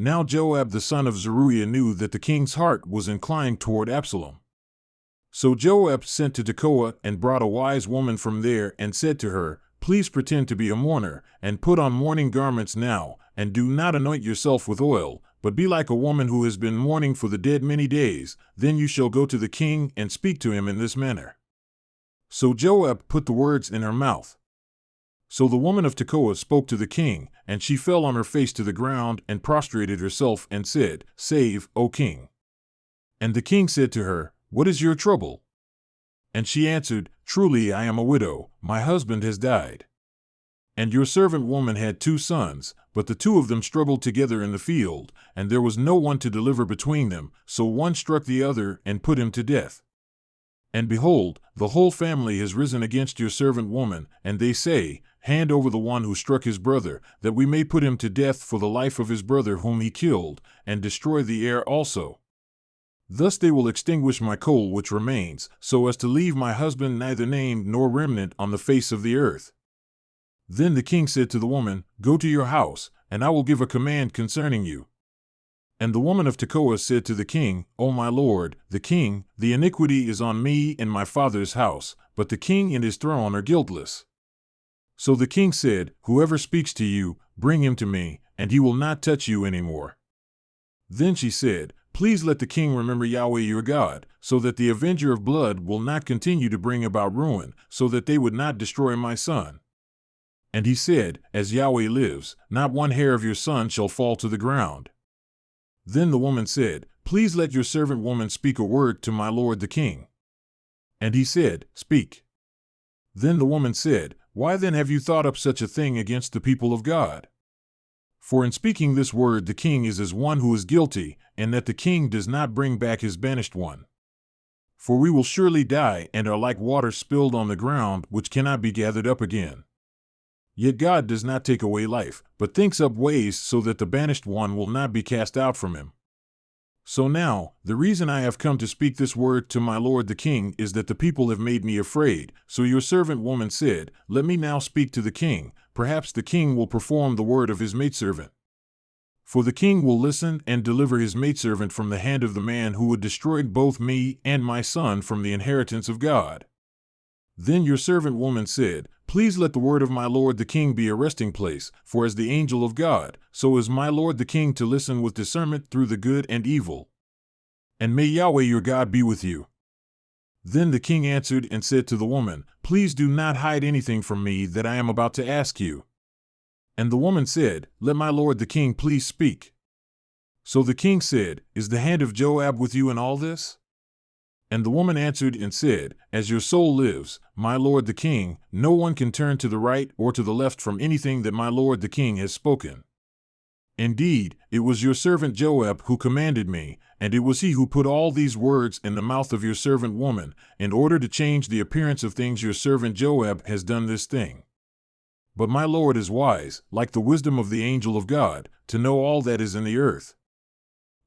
Now Joab the son of Zeruiah knew that the king's heart was inclined toward Absalom. So Joab sent to Tekoa and brought a wise woman from there and said to her, "Please pretend to be a mourner, and put on mourning garments now, and do not anoint yourself with oil, but be like a woman who has been mourning for the dead many days. Then you shall go to the king and speak to him in this manner." So Joab put the words in her mouth. So the woman of Tekoa spoke to the king, and she fell on her face to the ground and prostrated herself and said, "Save, O king." And the king said to her, "What is your trouble?" And she answered, "Truly I am a widow, my husband has died. And your servant woman had 2 sons, but the 2 of them struggled together in the field, and there was no one to deliver between them, so one struck the other and put him to death. And behold, the whole family has risen against your servant woman, and they say, 'Hand over the one who struck his brother, that we may put him to death for the life of his brother whom he killed, and destroy the heir also.' Thus they will extinguish my coal which remains, so as to leave my husband neither named nor remnant on the face of the earth." Then the king said to the woman, "Go to your house, and I will give a command concerning you." And the woman of Tekoa said to the king, "O my lord, the king, the iniquity is on me and my father's house, but the king and his throne are guiltless." So the king said, "Whoever speaks to you, bring him to me, and he will not touch you any more." Then she said, "Please let the king remember Yahweh your God, so that the avenger of blood will not continue to bring about ruin, so that they would not destroy my son." And he said, "As Yahweh lives, not one hair of your son shall fall to the ground." Then the woman said, "Please let your servant woman speak a word to my lord the king." And he said, "Speak." Then the woman said, "Why then have you thought up such a thing against the people of God? For in speaking this word the king is as one who is guilty, and that the king does not bring back his banished one. For we will surely die and are like water spilled on the ground, which cannot be gathered up again. Yet God does not take away life, but thinks up ways so that the banished one will not be cast out from him. So now, the reason I have come to speak this word to my lord the king is that the people have made me afraid. So your servant woman said, 'Let me now speak to the king, perhaps the king will perform the word of his maidservant.' For the king will listen and deliver his maidservant from the hand of the man who would destroy both me and my son from the inheritance of God." Then your servant woman said, "Please let the word of my lord the king be a resting place, for as the angel of God, so is my lord the king to listen with discernment through the good and evil. And may Yahweh your God be with you." Then the king answered and said to the woman, "Please do not hide anything from me that I am about to ask you." And the woman said, "Let my lord the king please speak." So the king said, "Is the hand of Joab with you in all this?" And the woman answered and said, "As your soul lives, my lord the king, no one can turn to the right or to the left from anything that my lord the king has spoken. Indeed, it was your servant Joab who commanded me, and it was he who put all these words in the mouth of your servant woman. In order to change the appearance of things, your servant Joab has done this thing. But my lord is wise, like the wisdom of the angel of God, to know all that is in the earth."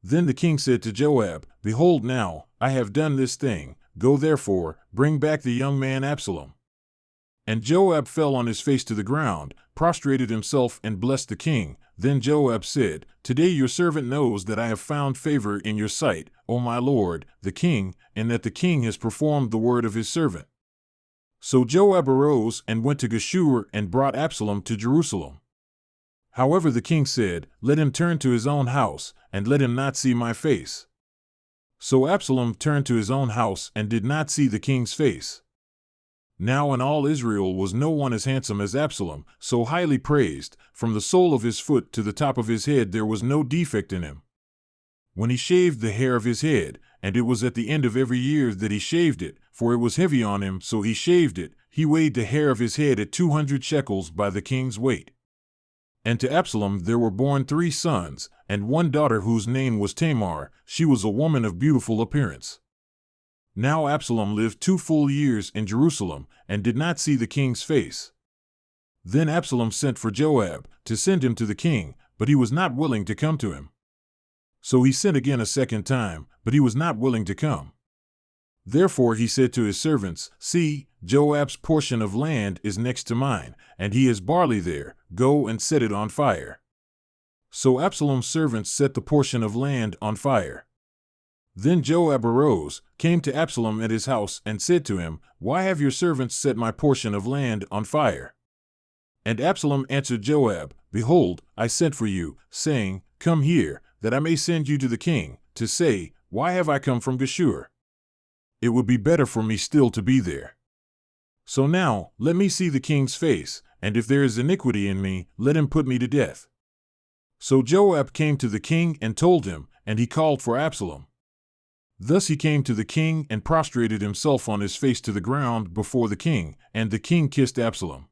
Then the king said to Joab, "Behold now, I have done this thing. Go therefore, bring back the young man Absalom." And Joab fell on his face to the ground, prostrated himself and blessed the king. Then Joab said, "Today your servant knows that I have found favor in your sight, O my lord, the king, and that the king has performed the word of his servant." So Joab arose and went to Geshur and brought Absalom to Jerusalem. However, the king said, "Let him turn to his own house, and let him not see my face." So Absalom turned to his own house and did not see the king's face. Now in all Israel was no one as handsome as Absalom, so highly praised. From the sole of his foot to the top of his head there was no defect in him. When he shaved the hair of his head, and it was at the end of every year that he shaved it, for it was heavy on him, so he shaved it, he weighed the hair of his head at 200 shekels by the king's weight. And to Absalom there were born 3 sons, and 1 daughter whose name was Tamar. She was a woman of beautiful appearance. Now Absalom lived 2 full years in Jerusalem, and did not see the king's face. Then Absalom sent for Joab, to send him to the king, but he was not willing to come to him. So he sent again a second time, but he was not willing to come. Therefore he said to his servants, "See, Joab's portion of land is next to mine, and he has barley there. Go and set it on fire." So Absalom's servants set the portion of land on fire. Then Joab arose, came to Absalom at his house, and said to him, Why have your servants set my portion of land on fire? And Absalom answered Joab, Behold, I sent for you, saying, Come here, that I may send you to the king, to say, Why have I come from Geshur? It would be better for me still to be there. So now, let me see the king's face, and if there is iniquity in me, let him put me to death. So Joab came to the king and told him, and he called for Absalom. Thus he came to the king and prostrated himself on his face to the ground before the king, and the king kissed Absalom.